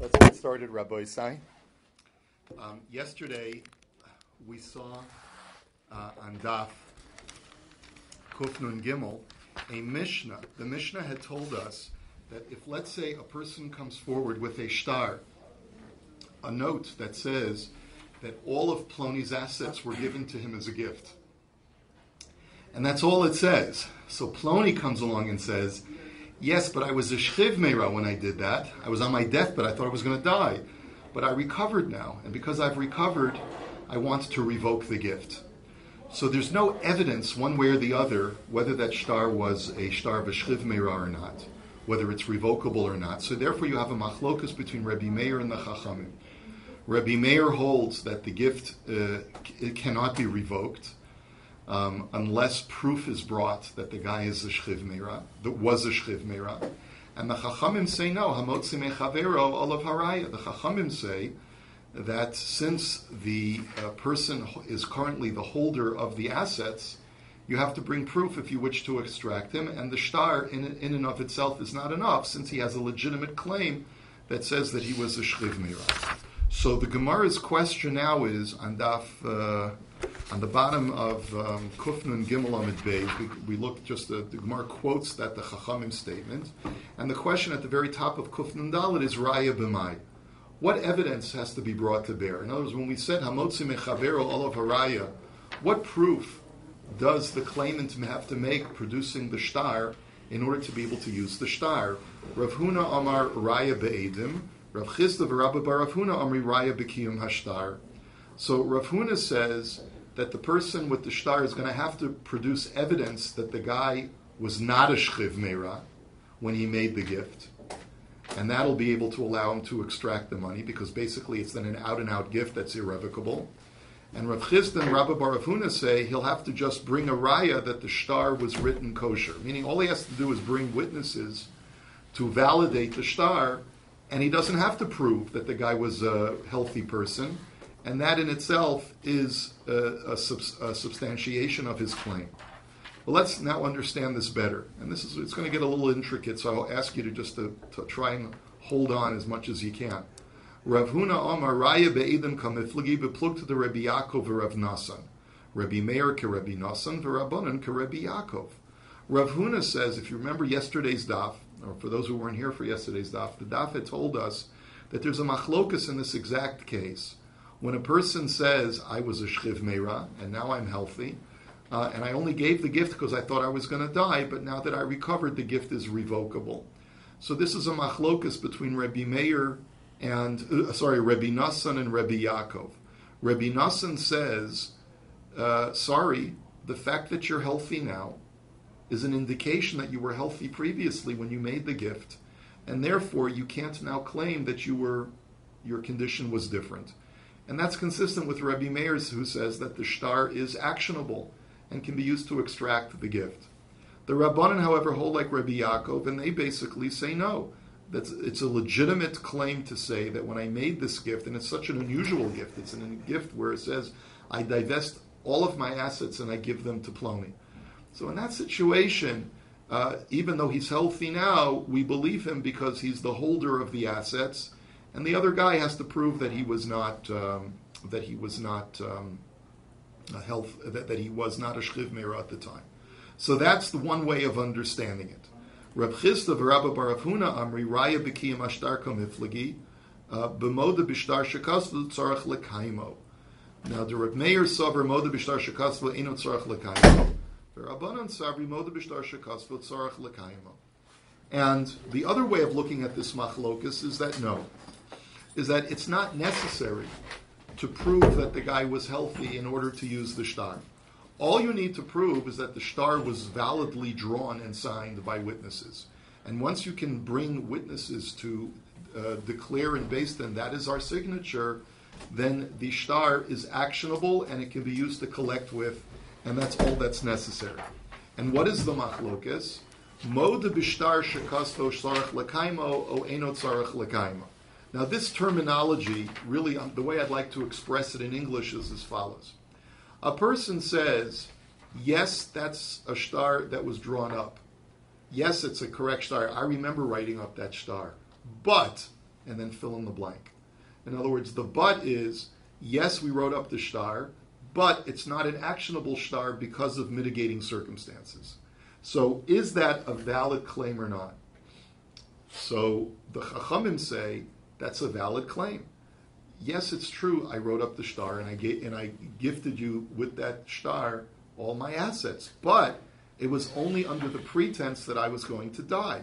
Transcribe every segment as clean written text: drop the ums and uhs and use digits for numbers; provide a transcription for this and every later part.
Let's get started, Rabbi Sai. Yesterday, we saw on Daf Kuf Nun Gimel a Mishnah. The Mishnah had told us that if, let's say, a person comes forward with a shtar, a note that says that all of Plony's assets were given to him as a gift. And that's all it says. So Plony comes along and says, yes, but I was a shchiv meira when I did that. I was on my deathbed. I thought I was going to die. But I recovered now. And because I've recovered, I want to revoke the gift. So there's no evidence one way or the other whether that shtar was a shtar of a shchiv meira or not, whether it's revocable or not. So therefore you have a machlokus between Rabbi Meir and the Chachamim. Rabbi Meir holds that the gift it cannot be revoked unless proof is brought that the guy is a shchiv meira, that was a shchiv meira. And the Chachamim say no, hamotzi mechavero olav haraya. The Chachamim say that since the person is currently the holder of the assets, you have to bring proof if you wish to extract him, and the shtar in and of itself is not enough since he has a legitimate claim that says that he was a shchiv meira. So the Gemara's question now is on Daf, on the bottom of Kuf Nun Gimel Amid Beis. We look just the Gemara quotes that the Chachamim statement, and the question at the very top of Kuf Nun Dalet is Raya B'mai. What evidence has to be brought to bear? In other words, when we said Hamotzi Mechavero Olav Haraya, what proof does the claimant have to make producing the shtar in order to be able to use the shtar? Rav Huna Amar Raya Be'edim. Rav Chisda v'Rabbi bar Rav Huna Amri Raya B'Kiyum Hashtar. So Rav Huna says that the person with the shtar is going to have to produce evidence that the guy was not a shchiv meira when he made the gift, and that'll be able to allow him to extract the money because basically it's then an out-and-out gift that's irrevocable. And Rav Chisda and Rabbi bar Rav Huna say he'll have to just bring a raya that the shtar was written kosher, meaning all he has to do is bring witnesses to validate the shtar. And he doesn't have to prove that the guy was a healthy person, and that in itself is a substantiation of his claim. Well, let's now understand this better. And it's going to get a little intricate, so I'll ask you to try and hold on as much as you can. Rav Huna Amar Raya Be'edim Kamiflagi Beplug to the Rabbi Yaakov Rav Nasan. Rabbi Meir ke Rabbi Nasan v'Rabbanan ke Rabbi Yaakov. Rav Huna says, if you remember yesterday's daf, or for those who weren't here for yesterday's daf, the daf had told us that there's a machlokus in this exact case. When a person says, I was a shchiv meira, and now I'm healthy, and I only gave the gift because I thought I was going to die, but now that I recovered, the gift is revocable. So this is a machlokus between Rabbi Meir and, Rabbi Nassan and Rabbi Yaakov. Rabbi Nassan says, sorry, the fact that you're healthy now is an indication that you were healthy previously when you made the gift, and therefore you can't now claim that your condition was different. And that's consistent with Rabbi Meir, who says that the shtar is actionable and can be used to extract the gift. The Rabbanan, however, hold like Rabbi Yaakov, and they basically say no. That it's a legitimate claim to say that when I made this gift, and it's such an unusual gift, it's a gift where it says, I divest all of my assets and I give them to Plony. So in that situation, even though he's healthy now, we believe him because he's the holder of the assets, and the other guy has to prove that he was not a shchiv meira at the time. So that's the one way of understanding it. Rav Chisda v'Rabbi bar Rav Huna Amri Raya B'Kiyum Hashtar Kamiflagi B'Moda B'Shtar Shekasvu Tzarach L'Kaimo. Now the Rav Meir Savar Moda B'Shtar Shekasvu Eino Tzarach L'Kaimo. And the other way of looking at this machlokus is that it's not necessary to prove that the guy was healthy in order to use the shtar. All you need to prove is that the shtar was validly drawn and signed by witnesses. And once you can bring witnesses to declare and base them, that is our signature, then the shtar is actionable and it can be used to collect with, and that's all that's necessary. And what is the machlokas? Mod b'shtar shekasvo tzarach l'kaimo o eno tzarach l'kaimo. Now this terminology, really, the way I'd like to express it in English is as follows. A person says, yes, that's a shtar that was drawn up. Yes, it's a correct shtar. I remember writing up that shtar. But, and then fill in the blank. In other words, the but is, yes, we wrote up the shtar, but it's not an actionable shtar because of mitigating circumstances. So is that a valid claim or not? So the Chachamim say that's a valid claim. Yes, it's true, I wrote up the shtar and I gifted you with that shtar all my assets, but it was only under the pretense that I was going to die.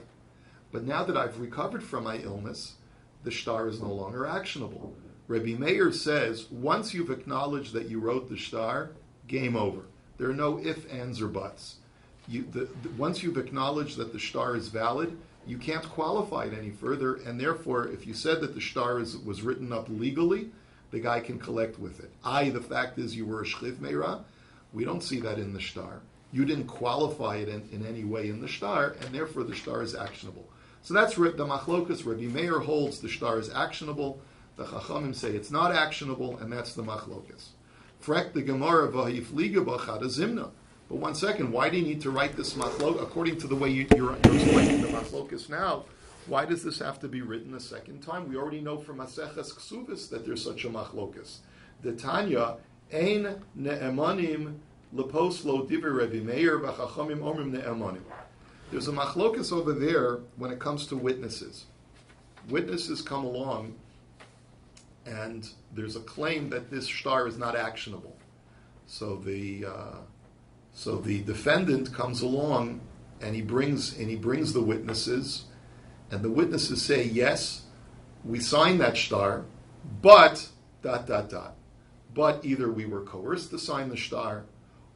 But now that I've recovered from my illness, the shtar is no longer actionable. Rabbi Meir says, once you've acknowledged that you wrote the shtar, game over. There are no ifs, ands, or buts. Once you've acknowledged that the shtar is valid, you can't qualify it any further, and therefore, if you said that the shtar was written up legally, the guy can collect with it. The fact is you were a shchiv meira. We don't see that in the shtar. You didn't qualify it in any way in the shtar, and therefore the shtar is actionable. So that's the machlokas. Rabbi Meir holds the shtar is actionable. The Chachamim say it's not actionable, and that's the machlokas. Frek the Gemara v'hifliga b'chad zimna. But one second, why do you need to write this machlokas? According to the way you're explaining the machlokas now, why does this have to be written a second time? We already know from Maseches Ksubis that there's such a machlokas. The Tanya, ein ne'emanim lepos lo divrei Rabbi Meir v'chachamim omrim ne'emanim. There's a machlokas over there when it comes to witnesses. Witnesses come along, and there's a claim that this shtar is not actionable. So the defendant comes along, and he brings the witnesses, and the witnesses say, yes, we signed that shtar, but ... But either we were coerced to sign the shtar,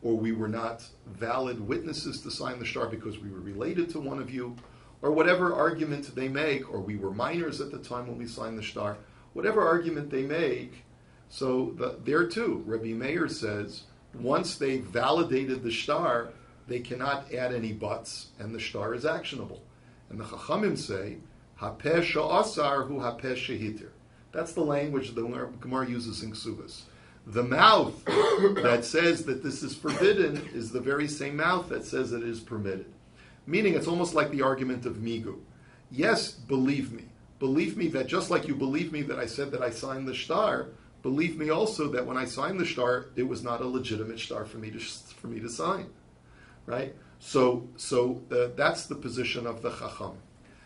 or we were not valid witnesses to sign the shtar because we were related to one of you, or whatever argument they make, or we were minors at the time when we signed the shtar, whatever argument they make. So there too, Rabbi Meir says, once they validated the shtar, they cannot add any buts, and the shtar is actionable. And the Chachamim say, Hapeh sha'asar hu hapeh shehitir. That's the language the Gemara uses in Ksubas. The mouth that says that this is forbidden is the very same mouth that says that it is permitted. Meaning it's almost like the argument of Migu. Yes, believe me. Believe me that just like you believe me that I said that I signed the shtar, believe me also that when I signed the shtar, it was not a legitimate shtar for me to sign. Right? So that's the position of the Chacham.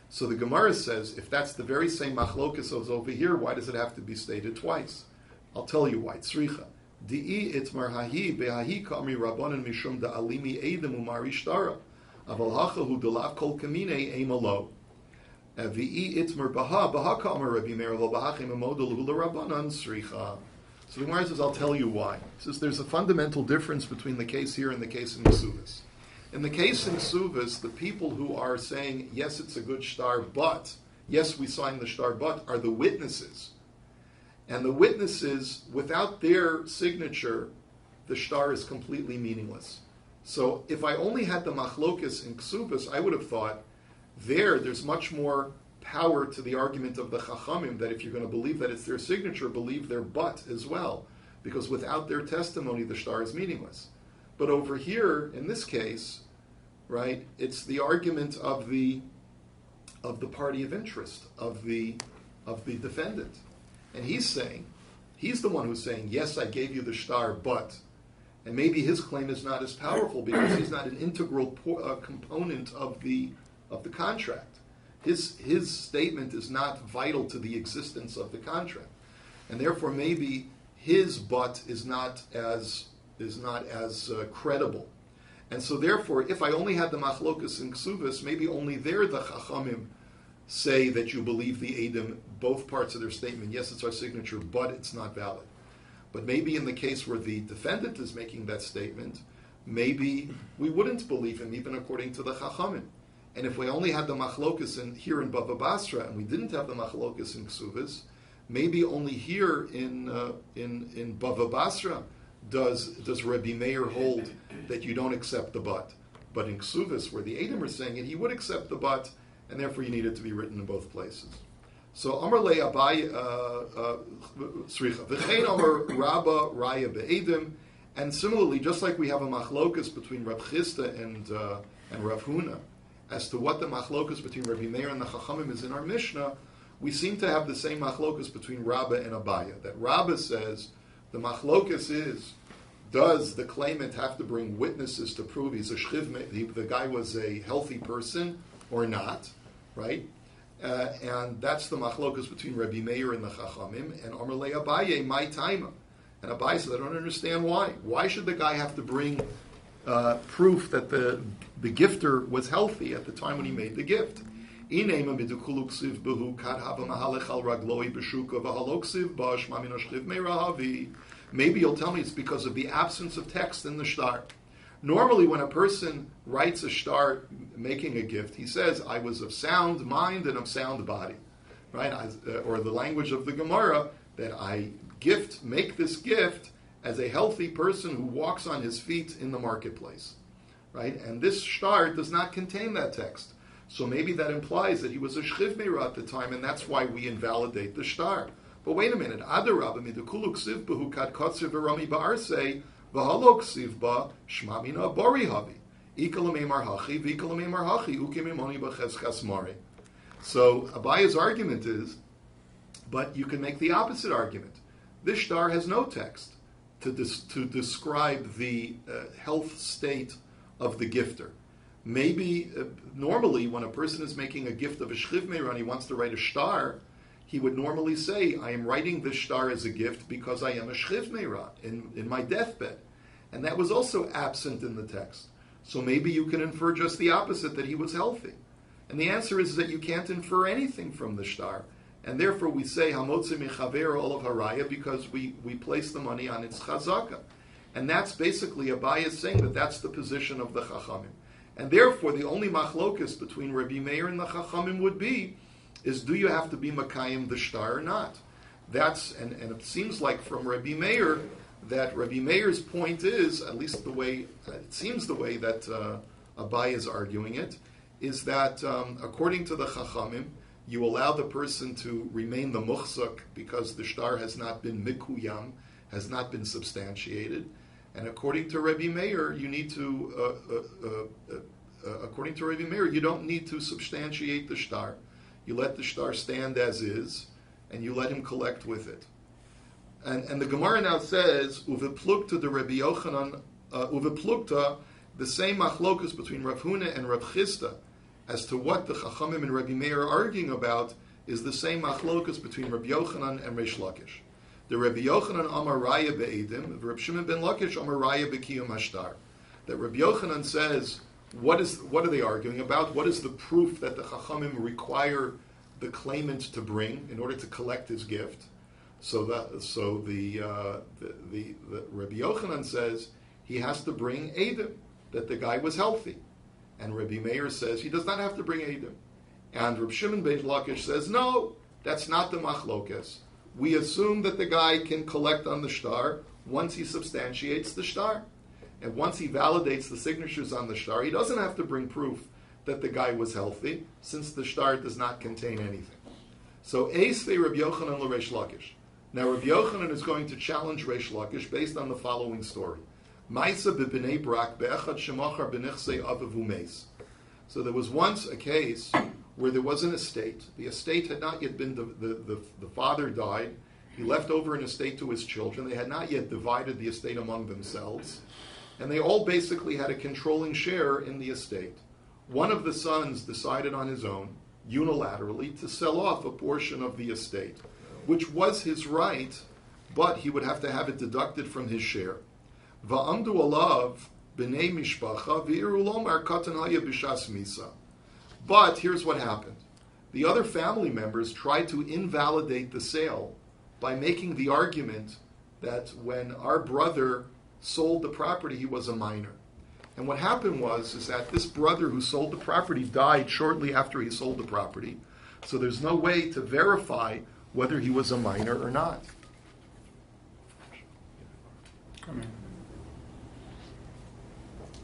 So the Gemara says, if that's the very same machlokas as over here, why does it have to be stated twice? I'll tell you why. Tzricha. Di'i itmar hahi behahi kamri rabbanan mishum da alimi eidem umari shtara. Aval hacha hu delav kol kamine eimalo. Vi'i itmar baha kamar Rabbi Meir lo bahachim amodel hu rabbanan tzricha. So the Gemara says, I'll tell you why. It says there's a fundamental difference between the case here and the case in Ksubas. In the case in Ksubas, the people who are saying, yes, it's a good shtar, but, yes, we signed the shtar, but, are the witnesses. And the witnesses, without their signature, the shtar is completely meaningless. So if I only had the machlokas in Ksubas, I would have thought, there's much more power to the argument of the Chachamim, that if you're going to believe that it's their signature, believe their but as well. Because without their testimony, the shtar is meaningless. But over here, in this case, right, it's the argument of the party of interest, of the defendant. And he's the one who's saying, yes, I gave you the shtar, but. And maybe his claim is not as powerful because he's not an integral component of the contract. His statement is not vital to the existence of the contract. And therefore maybe his but is not as credible. And so therefore, if I only had the machlokas in Ksubas, maybe only there the Chachamim say that you believe the Edom, both parts of their statement, yes, it's our signature, but it's not valid. But maybe in the case where the defendant is making that statement, maybe we wouldn't believe him, even according to the Chachamim. And if we only had the machlokas here in Bava Basra, and we didn't have the machlokas in Ksubas, maybe only here in Bava Basra does Rabbi Meir hold that you don't accept the but. But in Ksubas, where the Edom are saying it, he would accept the but, and therefore you need it to be written in both places. So Amar Le Abai V'chein Amar Rabba Raya Be'edim, and similarly, just like we have a machlokas between Rav Chisda and Rav Huna, as to what the machlokas between Rabbi Meir and the Chachamim is in our Mishnah, we seem to have the same machlokus between Rabbi and Abaya. That Rabbi says the machlokus is, does the claimant have to bring witnesses to prove he's a shchiv, the guy was a healthy person or not, right? And that's the machlokus between Rabbi Meir and the Chachamim, and Amar le Abaye, my taima. And Abaye says, I don't understand why. Why should the guy have to bring proof that the gifter was healthy at the time when he made the gift? Maybe you'll tell me it's because of the absence of text in the shtar. Normally, when a person writes a shtar making a gift, he says, I was of sound mind and of sound body. Right? Or the language of the Gemara, that I make this gift as a healthy person who walks on his feet in the marketplace. Right? And this shtar does not contain that text. So maybe that implies that he was a shchiv meira at the time, and that's why we invalidate the shtar. But wait a minute. Adarabba midukulu ksiv behu kad kotziv v'rami ba'arsei v'halo ksiv ba shmamina bori havi ikalamei marhachi v'ikalamei marhachi ukimimoni b'cheschas mari. So Abaya's argument is, but you can make the opposite argument. This shtar has no text to describe the health state of the gifter. Maybe, normally, when a person is making a gift of a shchiv meira and he wants to write a shtar, he would normally say, I am writing this shtar as a gift because I am a shchiv meira in my deathbed. And that was also absent in the text. So maybe you can infer just the opposite, that he was healthy. And the answer is that you can't infer anything from the shtar. And therefore we say, Hamotze mechaver olav haraya, because we place the money on its chazaka. And that's basically Abaye saying that that's the position of the Chachamim. And therefore, the only machlokus between Rabbi Meir and the Chachamim would be, is do you have to be Makayim the shtar or not? And it seems like from Rabbi Meir, that Rabbi Meir's point is, at least the way, it seems the way that Abaye is arguing it, is that according to the Chachamim, you allow the person to remain the muchzak because the shtar has not been mikuyam, has not been substantiated. And according to Rabbi Meir, you need to, you don't need to substantiate the shtar. You let the shtar stand as is, and you let him collect with it. And the Gemara now says, uveplukta the Rabbi Yochanan, uveplukta, the same machlokus between Rav Huna and Rav Chisda, as to what the Chachamim and Rabbi Meir are arguing about, is the same machlokus between Rabbi Yochanan and Reish Lakish. The Rabbi Yochanan Amar Raya be'edim, Rabbi Shimon ben Lakish Amar Raya be'kiyum hashtar. That Rabbi Yochanan says, what are they arguing about? What is the proof that the Chachamim require the claimant to bring in order to collect his gift? So the Rabbi Yochanan says he has to bring edim, that the guy was healthy, and Rabbi Meir says he does not have to bring edim, and Rabbi Shimon ben Lakish says no, that's not the machlokes. We assume that the guy can collect on the shtar once he substantiates the shtar. And once he validates the signatures on the shtar, he doesn't have to bring proof that the guy was healthy, since the shtar does not contain anything. So, Eisvei Rabbi Yochanan l'Reish Lakish. Now, Rabbi Yochanan is going to challenge Reish Lakish based on the following story. Ma'isa b'bnei Brak be'echad shemachar b'nichsei avav u'meis. So there was once a case where there was an estate. The estate had not yet been, the father died. He left over an estate to his children. They had not yet divided the estate among themselves. And they all basically had a controlling share in the estate. One of the sons decided on his own, unilaterally, to sell off a portion of the estate, which was his right, but he would have to have it deducted from his share. Va'amdu alav b'nei mishpacha v'iru lomar katan haya b'shas misa. But here's what happened. The other family members tried to invalidate the sale by making the argument that when our brother sold the property, he was a minor. And what happened is that this brother who sold the property died shortly after he sold the property. So there's no way to verify whether he was a minor or not.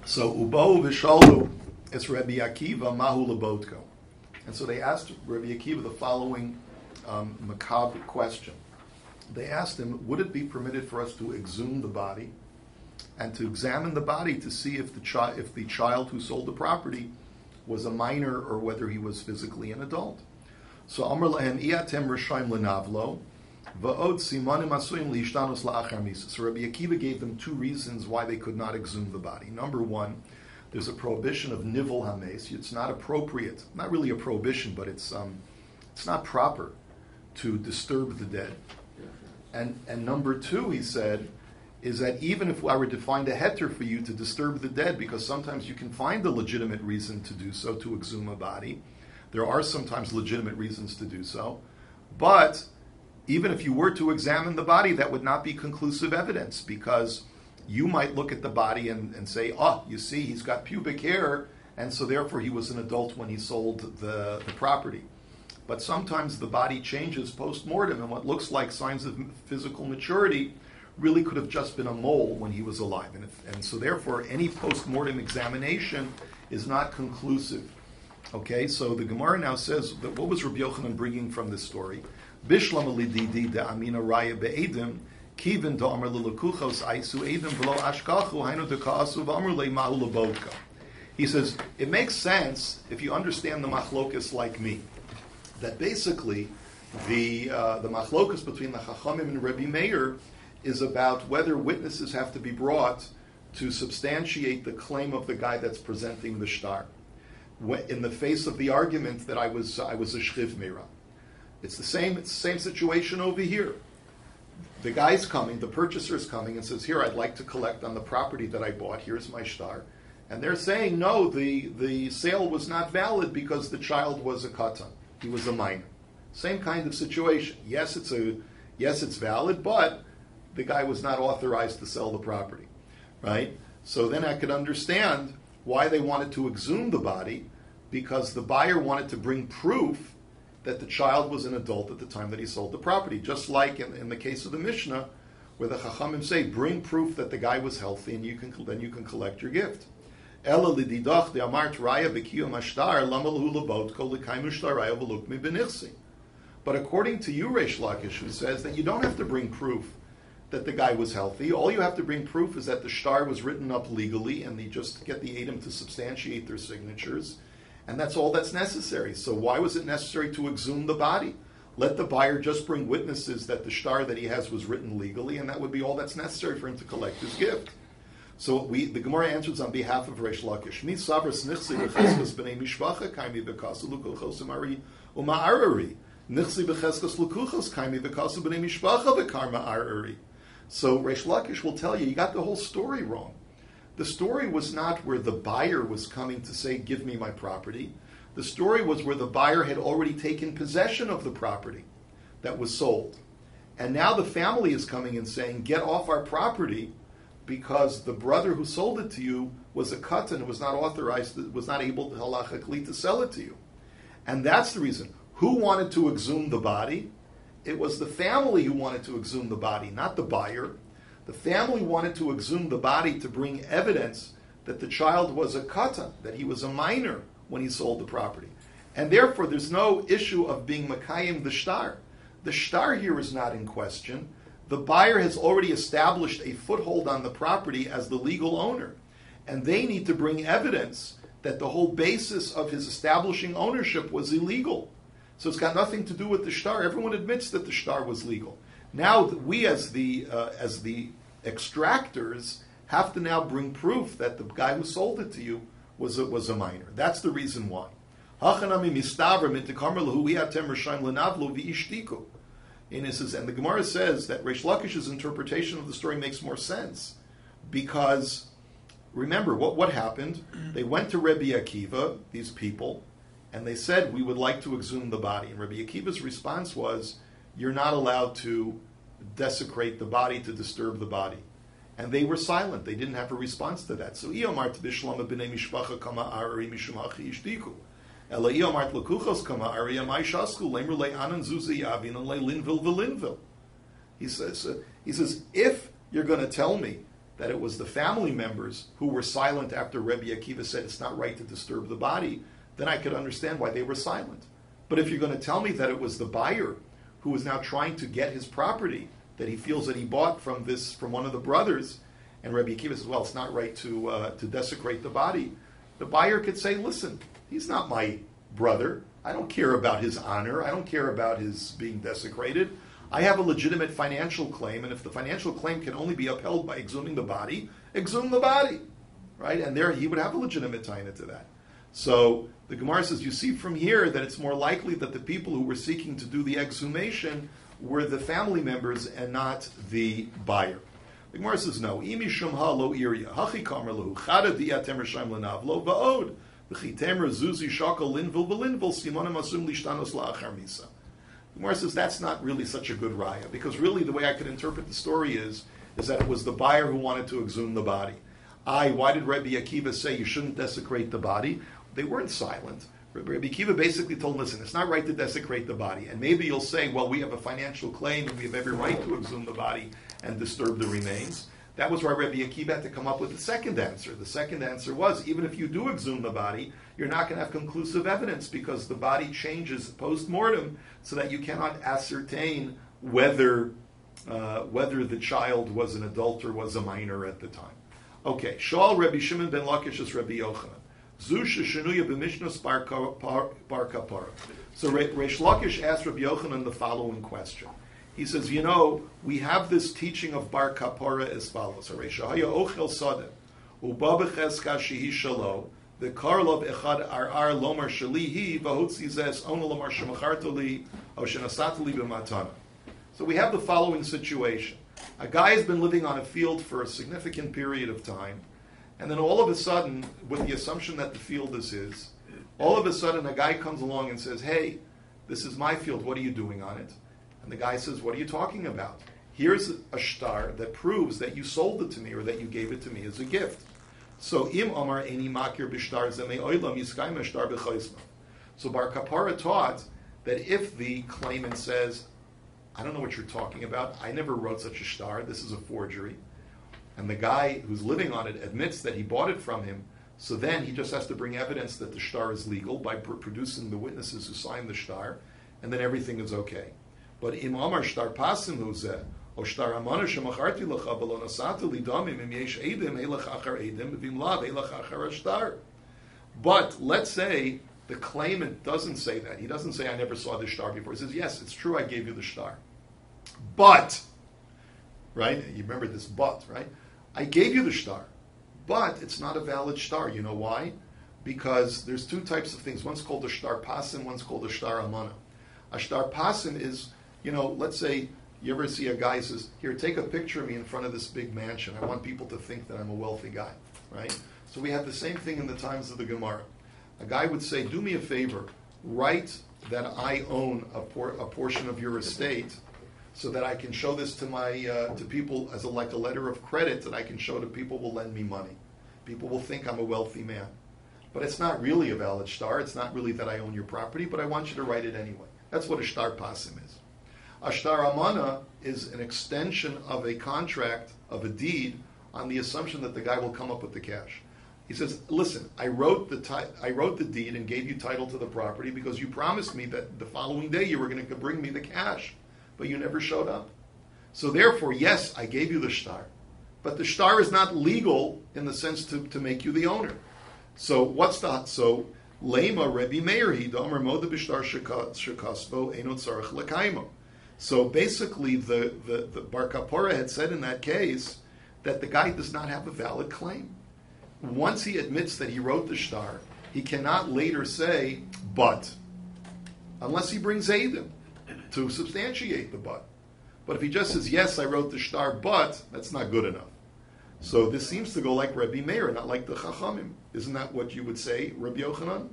So Ubo v'shalu es Rabbi Akiva mahu lebotko. And so they asked Rabbi Akiva the following macabre question. They asked him, would it be permitted for us to exhume the body and to examine the body to see if the child who sold the property was a minor or whether he was physically an adult? So Amar lahem iatem rishayim lenavlo, va'od simanim asuim liishtanos la'achar misa. So Rabbi Akiva gave them two reasons why they could not exhume the body. Number one, there's a prohibition of nivel hames. It's not appropriate, not really a prohibition, but it's not proper to disturb the dead. And number two, he said, is that even if I were to find a heter for you to disturb the dead, because sometimes you can find a legitimate reason to do so, to exhume a body. There are sometimes legitimate reasons to do so. But even if you were to examine the body, that would not be conclusive evidence, because you might look at the body and say, oh, you see, he's got pubic hair, and so therefore he was an adult when he sold the property. But sometimes the body changes post-mortem, and what looks like signs of physical maturity really could have just been a mole when he was alive. And so therefore, any post-mortem examination is not conclusive. Okay, so the Gemara now says, that what was Rabbi Yochanan bringing from this story? Bishlam alididi de amina raya be'edim, kivin do amar lelakuchos aisu edim v'lo ashkachu hainu de ka'asu v'amar le'mahu lebodka. He says, it makes sense if you understand the machlokas like me, that basically the machlokas between the Chachamim and Rabbi Meir is about whether witnesses have to be brought to substantiate the claim of the guy that's presenting the shtar, in the face of the argument that I was a shchiv meira. It's the same situation over here. The guy's coming, the purchaser's coming and says, here, I'd like to collect on the property that I bought, here's my shtar. And they're saying, no, the sale was not valid because the child was a katan. He was a minor. Same kind of situation. Yes, it's valid, but the guy was not authorized to sell the property, right? So then I could understand why they wanted to exhume the body, because the buyer wanted to bring proof that the child was an adult at the time that he sold the property. Just like in the case of the Mishnah, where the Chachamim say, bring proof that the guy was healthy, and then you can collect your gift. But according to you, Reish Lakish, who says that you don't have to bring proof that the guy was healthy. All you have to bring proof is that the shtar was written up legally, and they just get the Edom to substantiate their signatures, and that's all that's necessary. So why was it necessary to exhume the body? Let the buyer just bring witnesses that the shtar that he has was written legally, and that would be all that's necessary for him to collect his gift. So the Gemara answers on behalf of Reish Lakish. Mi sabras nichsi b'cheskas b'nei mishpacha kaimi b'kasu lukuchos imari uma'arari. Nichsi b'cheskas lukuchos kaimi b'kasu b'nei mishpacha b'karma arari. So Reish Lakish will tell you, you got the whole story wrong. The story was not where the buyer was coming to say, give me my property. The story was where the buyer had already taken possession of the property that was sold. And now the family is coming and saying, get off our property, because the brother who sold it to you was a katan and was not authorized, was not able to halachically to sell it to you. And that's the reason. Who wanted to exhume the body? It was the family who wanted to exhume the body, not the buyer. The family wanted to exhume the body to bring evidence that the child was a katan, that he was a minor when he sold the property. And therefore there's no issue of being makayim the shtar. The shtar here is not in question. The buyer has already established a foothold on the property as the legal owner. And they need to bring evidence that the whole basis of his establishing ownership was illegal. So it's got nothing to do with the shtar. Everyone admits that the shtar was legal. Now we as the extractors have to now bring proof that the guy who sold it to you was a minor. That's the reason why. And the Gemara says that Reish Lakish's interpretation of the story makes more sense, because remember what happened. They went to Rabbi Akiva, these people, and they said, we would like to exhume the body. And Rabbi Akiva's response was, you're not allowed to desecrate the body, to disturb the body. And they were silent. They didn't have a response to that. So Iyomart b'shlama b'nei mishpacha kama ari mishum hachi ishtiku. Ela Iyomart l'kuchos kama ari amai shasku lemru le'anan zuzi yavin and le'linvil v'linvil. He says, if you're going to tell me that it was the family members who were silent after Rabbi Akiva said it's not right to disturb the body, then I could understand why they were silent. But if you're going to tell me that it was the buyer who is now trying to get his property that he feels that he bought from one of the brothers, and Rabbi Akiva says, well, it's not right to desecrate the body, the buyer could say, listen, he's not my brother. I don't care about his honor. I don't care about his being desecrated. I have a legitimate financial claim, and if the financial claim can only be upheld by exhuming the body, exhume the body, right? And there he would have a legitimate taina to that. So the Gemara says, you see from here that it's more likely that the people who were seeking to do the exhumation were the family members and not the buyer. The Gemara says, no. Imi shumha lo iria. Hachi kamer lahu. Chada di'atem rishayim lenavlo va'od. V'chitem rezuzi shakal linvil v'linvil simonim asum lishtanos la'achar misa. The Gemara says that's not really such a good raya, because really the way I could interpret the story is that it was the buyer who wanted to exhume the body. Why did Rabbi Akiva say you shouldn't desecrate the body? They weren't silent. Rabbi Akiva basically told them, listen, it's not right to desecrate the body. And maybe you'll say, well, we have a financial claim and we have every right to exhume the body and disturb the remains. That was why Rabbi Akiva had to come up with the second answer. The second answer was, even if you do exhume the body, you're not going to have conclusive evidence because the body changes post-mortem so that you cannot ascertain whether the child was an adult or was a minor at the time. Okay, Shal Rabbi Shimon ben Lakish is Rabbi Yochanan. Zusha shenuya b'mishnas bar kapara. So Reish Lakish asked Rabbi Yochanan the following question. He says, we have this teaching of bar kapara as follows. Shahaya ochel sadeh uba b'cheska shehi shalo the karlov echad ar lomar shalihi v'hotzi zes ona lomar shemachartoli o shenasatoli b'matana. So we have the following situation. A guy has been living on a field for a significant period of time, and then all of a sudden, with the assumption that the field is his, all of a sudden a guy comes along and says, hey, this is my field, what are you doing on it? And the guy says, what are you talking about? Here's a shtar that proves that you sold it to me or that you gave it to me as a gift. So im amar eni makir b'shtar zemei oilam yiskayim shtar b'choisma. So Bar Kapara taught that if the claimant says, I don't know what you're talking about, I never wrote such a shtar, this is a forgery, and the guy who's living on it admits that he bought it from him, so then he just has to bring evidence that the shtar is legal by producing the witnesses who signed the shtar, and then everything is okay. But im amar shtar pasim huzeh, o shtar amana shemacharti lecha v'lo nasatu li damim im yesh edim elach achar edim v'im lav elach achar shtar. But let's say the claimant doesn't say that. He doesn't say, I never saw the shtar before. He says, yes, it's true, I gave you the shtar. But, right? You remember this but, right? I gave you the shtar, but it's not a valid shtar. You know why? Because there's two types of things. One's called a shtar pasim, one's called a shtar amana. A shtar pasim is, let's say you ever see a guy who says, here, take a picture of me in front of this big mansion. I want people to think that I'm a wealthy guy, right? So we have the same thing in the times of the Gemara. A guy would say, do me a favor, write that I own a portion of your estate so that I can show this to my to people as like a letter of credit that I can show to people who will lend me money. People will think I'm a wealthy man. But it's not really a valid shtar. It's not really that I own your property, but I want you to write it anyway. That's what a shtar pasim is. A shtar amana is an extension of a contract, of a deed, on the assumption that the guy will come up with the cash. He says, listen, I wrote the deed and gave you title to the property because you promised me that the following day you were going to bring me the cash, but you never showed up. So therefore, yes, I gave you the shtar, but the shtar is not legal in the sense to make you the owner. So what's that? So Lema Rebbe Meir he domer moda b'shtar shekasvo enot tzarich lekaimo. So basically, the Bar Kapora had said in that case that the guy does not have a valid claim. Once he admits that he wrote the shtar, he cannot later say, but, unless he brings Eidim to substantiate the but. But if he just says, yes, I wrote the shtar, but, that's not good enough. So this seems to go like Rebbe Meir, not like the Chachamim. Isn't that what you would say, Rabbi Yochanan?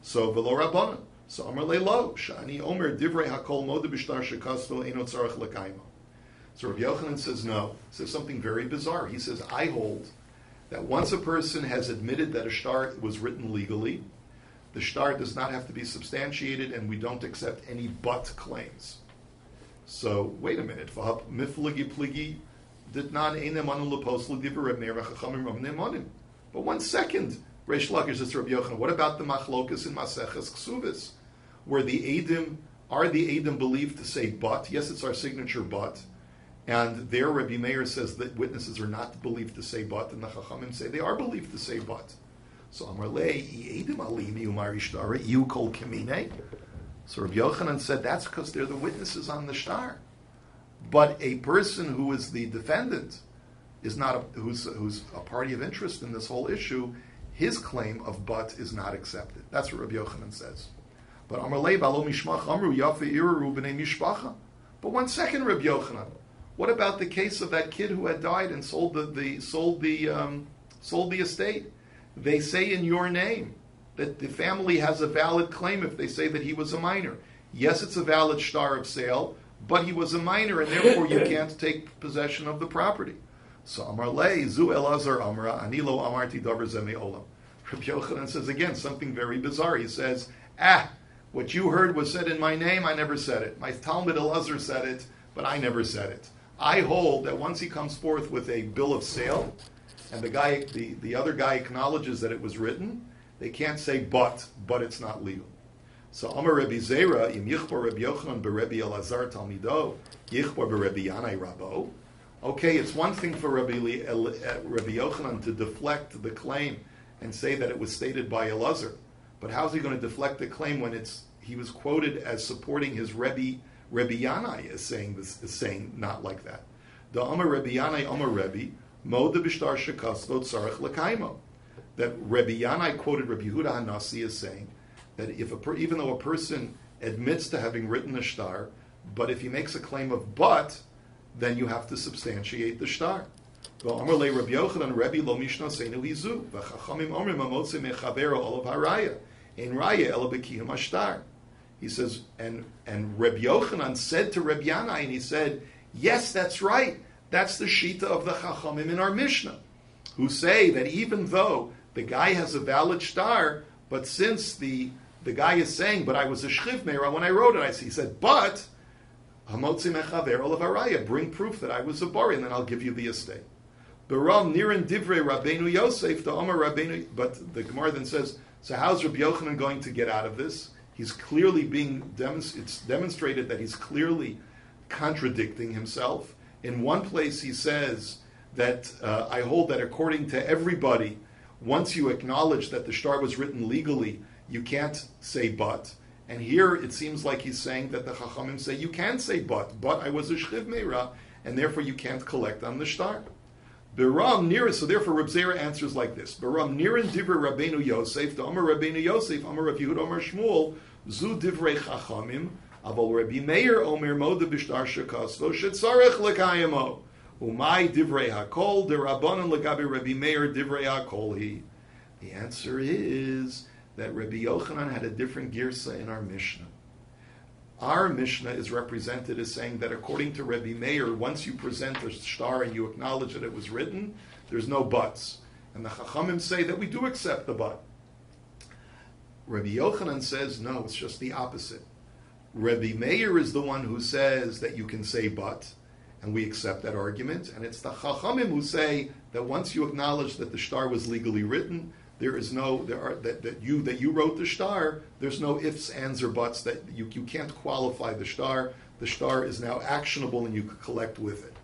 So, v'lo Rabbanan. So, Amar le'lo, shani omer divrei hakol moda b'shtar shekasvo eno tzarech l'kaimo. So Rabbi Yochanan says no. He says something very bizarre. He says, I hold that once a person has admitted that a shtar was written legally, the shtar does not have to be substantiated, and we don't accept any but claims. So, wait a minute. But one second, Reish Lakish says to Rabbi Yochanan, what about the machlokas in Maseches Ksubis, where the Eidim believed to say but? Yes, it's our signature but. And there Rabbi Meir says that witnesses are not believed to say but, and the Chachamim say they are believed to say but. So Amar Lei, Yedim Alimi Umari Shtara, you Kol Kamine. So Rabbi Yochanan said that's because they're the witnesses on the shtar. But a person who is the defendant is not who's a party of interest in this whole issue. His claim of but is not accepted. That's what Rabbi Yochanan says. But Amar Lei Balo Mishmach Amru Yafe Iraru B'nei Mishpacha. But one second, Rabbi Yochanan. What about the case of that kid who had died and sold the estate? They say in your name that the family has a valid claim if they say that he was a minor. Yes, it's a valid shtar of sale, but he was a minor, and therefore you can't take possession of the property. So Amar Lei Zu Elazar Amra Anilo Amarti Davar Zemi Olam. Rabbi Yochanan says again something very bizarre. He says, what you heard was said in my name. I never said it. My Talmud Elazar said it, but I never said it. I hold that once he comes forth with a bill of sale, and the other guy acknowledges that it was written, they can't say but it's not legal. So Amar Rebbe Zera, Im Yichbar Rebbe Yochanan beRebbe Elazar Talmido, Yichbar beRebbe Yanai Rabbo. Okay, it's one thing for Rebbe Yochanan to deflect the claim and say that it was stated by Elazar, but how's he going to deflect the claim when he was quoted as supporting his Rebbe Yanai is saying not like that. The Amar Rebbe Yanai Amar Rebbe Moda Bishtar Shekasvo Tzarech Lekaimo. That Rebbe Yanai quoted Rebbe Yehuda Hanasi as saying that even though a person admits to having written a shtar, but if he makes a claim of but, then you have to substantiate the shtar. Amar Le Rebbe Yochanan Rebbe Lo Mishna Seinu Hizu v'Chachamim Omrim Amotze Mechavero Olav Haraya Ein Raya Ela B'Kiyum Hashtar. He says, and Rebbe Yochanan said to Rebbe Yanai, and he said, yes, that's right. That's the shita of the Chachamim in our Mishnah, who say that even though the guy has a valid shtar, but since the guy is saying, but I was a shchiv meira when I wrote it, he said, but hamotzi mechaver olav haraya, bring proof that I was a bari, and then I'll give you the estate. Beram nirin divrei Rabbeinu Yosef, the Omer Rabbeinu, but the Gemara then says, so how's Rabbi Yochanan going to get out of this? He's clearly it's demonstrated that he's clearly contradicting himself. In one place he says that I hold that according to everybody, once you acknowledge that the shtar was written legally, you can't say but. And here it seems like he's saying that the Chachamim say you can say but I was a shchiv meira, and therefore you can't collect on the shtar. Beram nira, so therefore Reb Zera answers like this. Beram nirin divrei Rabbeinu Yosef, the Amar Rabbeinu Yosef, Amar Rav Yehuda Amar Shmuel, zu divrei Chachamim, aval Rabbi Meir Omer Moda Bishtar Shekasvo shetzarech lekayemo. Umay divrei hakol derabanan legabi Rabbi Meir divrei hakol he. The answer is that Rabbi Yochanan had a different girsa in our Mishnah. Our Mishnah is represented as saying that according to Rabbi Meir, once you present a shtar and you acknowledge that it was written, there's no buts. And the Chachamim say that we do accept the but. Rabbi Yochanan says, no, it's just the opposite. Rabbi Meir is the one who says that you can say but, and we accept that argument. And it's the Chachamim who say that once you acknowledge that the shtar was legally written, that you wrote the shtar, there's no ifs, ands, or buts, that you can't qualify the shtar. The shtar is now actionable and you could collect with it.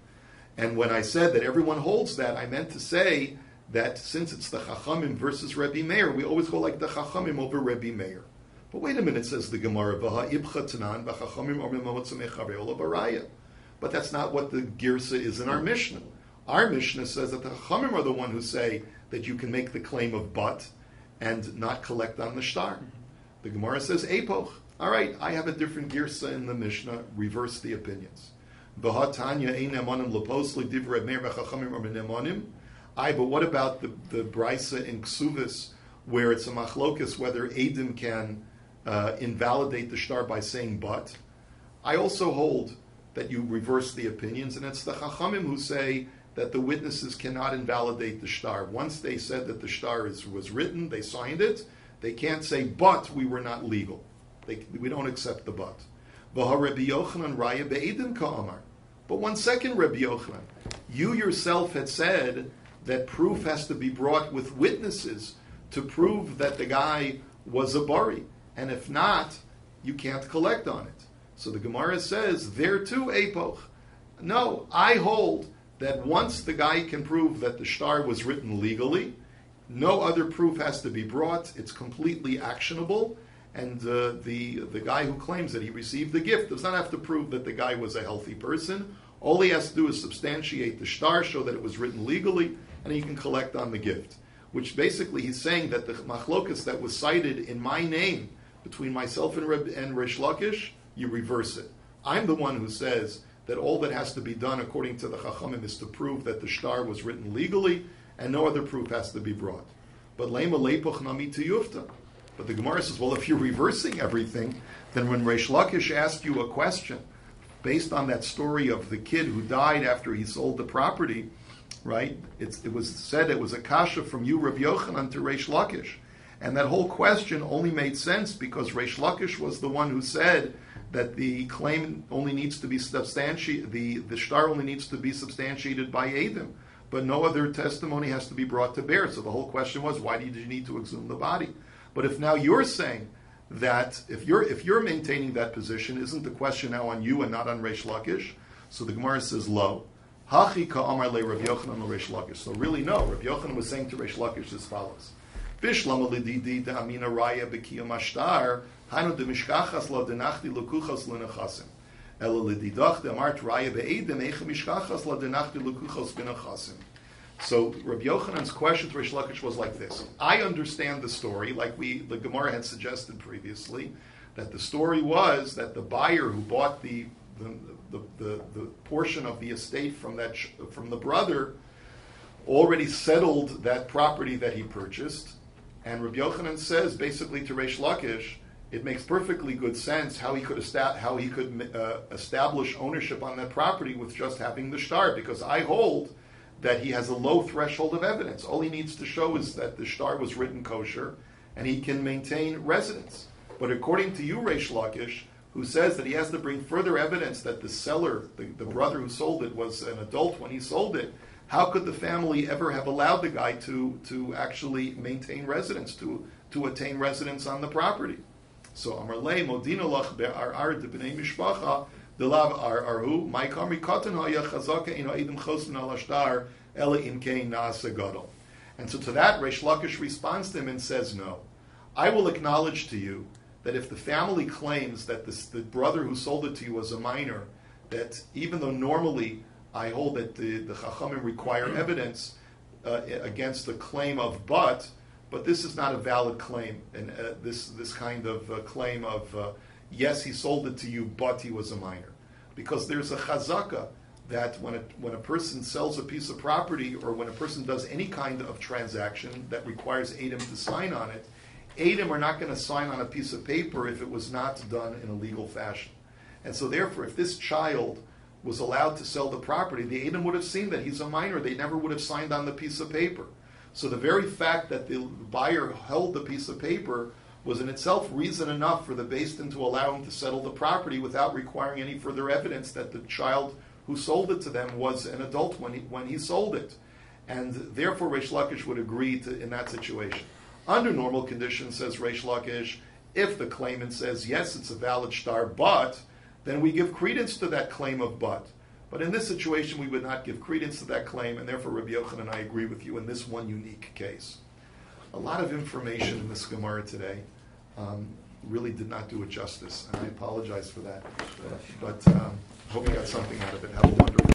And when I said that everyone holds that, I meant to say that since it's the Chachamim versus Rebbe Meir, we always go like the Chachamim over Rebbe Meir. But wait a minute, says the Gemara, but that's not what the Girsa is in our Mishnah. Our Mishnah says that the Chachamim are the one who say that you can make the claim of but and not collect on the shtar. The Gemara says, Epoch. All right, I have a different Girsa in the Mishnah, reverse the opinions. But what about the Brisa in Ksuvis, where it's a machlokus whether Eidim can invalidate the shtar by saying but? I also hold that you reverse the opinions, and it's the Chachamim who say that the witnesses cannot invalidate the shtar. Once they said that the shtar was written, they signed it, they can't say, but we were not legal. We don't accept the but. But one second, Rabbi Yochanan, you yourself had said that proof has to be brought with witnesses to prove that the guy was a bari. And if not, you can't collect on it. So the Gemara says, there too, Epoch. No, I hold that once the guy can prove that the shtar was written legally, No other proof has to be brought. It's completely actionable. And the guy who claims that he received the gift does not have to prove that the guy was a healthy person. All he has to do is substantiate the shtar, show that it was written legally, and he can collect on the gift. Which basically he's saying that the machlokas that was cited in my name between myself and Reish Lakish, you reverse it. I'm the one who says that all that has to be done according to the Chachamim is to prove that the shtar was written legally, and no other proof has to be brought. But lema leipoch nami tiyufta. But the Gemara says, well, if you're reversing everything, then when Reish Lakish asked you a question based on that story of the kid who died after he sold the property, right? It was said it was a kasha from you, Rabbi Yochanan, to Reish Lakish. And that whole question only made sense because Reish Lakish was the one who said that the claim only needs to be substantiated, the shtar only needs to be substantiated by Eidim, but no other testimony has to be brought to bear. So the whole question was, why did you need to exhume the body? But if now you're saying that, if you're maintaining that position, isn't the question now on you and not on Reish Lakish? So the Gemara says, lo. Hachi ka'amar le Rav Yochanan Reish Lakish. So really, no. Rav Yochanan was saying to Reish Lakish as follows: Bishlama lididi da'amina raya b'kiyam ashtar hainu demishkachas la denachti lukuchas l'nechasim ela lididach de'amart raya be'edim eicha mishkachas la denachti lukuchas b'nechasim. So Rav Yochanan's question to Reish Lakish was like this: I understand the story, like the Gemara had suggested previously, that the story was that the buyer who bought the portion of the estate from the brother already settled that property that he purchased, and Rabbi Yochanan says basically to Reish Lakish, it makes perfectly good sense how he could establish ownership on that property with just having the shtar, because I hold that he has a low threshold of evidence. All he needs to show is that the shtar was written kosher, and he can maintain residence. But according to you, Reish Lakish, who says that he has to bring further evidence that the seller, the brother who sold it, was an adult when he sold it, how could the family ever have allowed the guy to actually maintain residence, to attain residence on the property? So Amarle Modina Lach Be'ar de Bnei Mishpacha Delav Arhu Maikamri Katan Haya Chazaka Ino Edim Chosin Al Ashtar Ela Imkein Naasa Gadol. And so to that, Reish Lakish responds to him and says, no, I will acknowledge to you that if the family claims that the brother who sold it to you was a minor, that even though normally I hold that the Chachamim require evidence against the claim of but this is not a valid claim, and this kind of claim of yes, he sold it to you, but he was a minor, because there's a chazaka that when a person sells a piece of property, or when a person does any kind of transaction that requires Adam to sign on it, Adam are not going to sign on a piece of paper if it was not done in a legal fashion. And so therefore, if this child was allowed to sell the property, the Adam would have seen that he's a minor. They never would have signed on the piece of paper. So the very fact that the buyer held the piece of paper was in itself reason enough for the Beis Din to allow him to settle the property without requiring any further evidence that the child who sold it to them was an adult when he sold it. And therefore, Reish Lakish would agree in that situation. Under normal conditions, says Reish Lakish, if the claimant says, yes, it's a valid shtar, but, then we give credence to that claim of but. But in this situation, we would not give credence to that claim, and therefore Rabbi Yochanan and I agree with you in this one unique case. A lot of information in this Gemara today really did not do it justice, and I apologize for that. But hope you got something out of it. Have a wonderful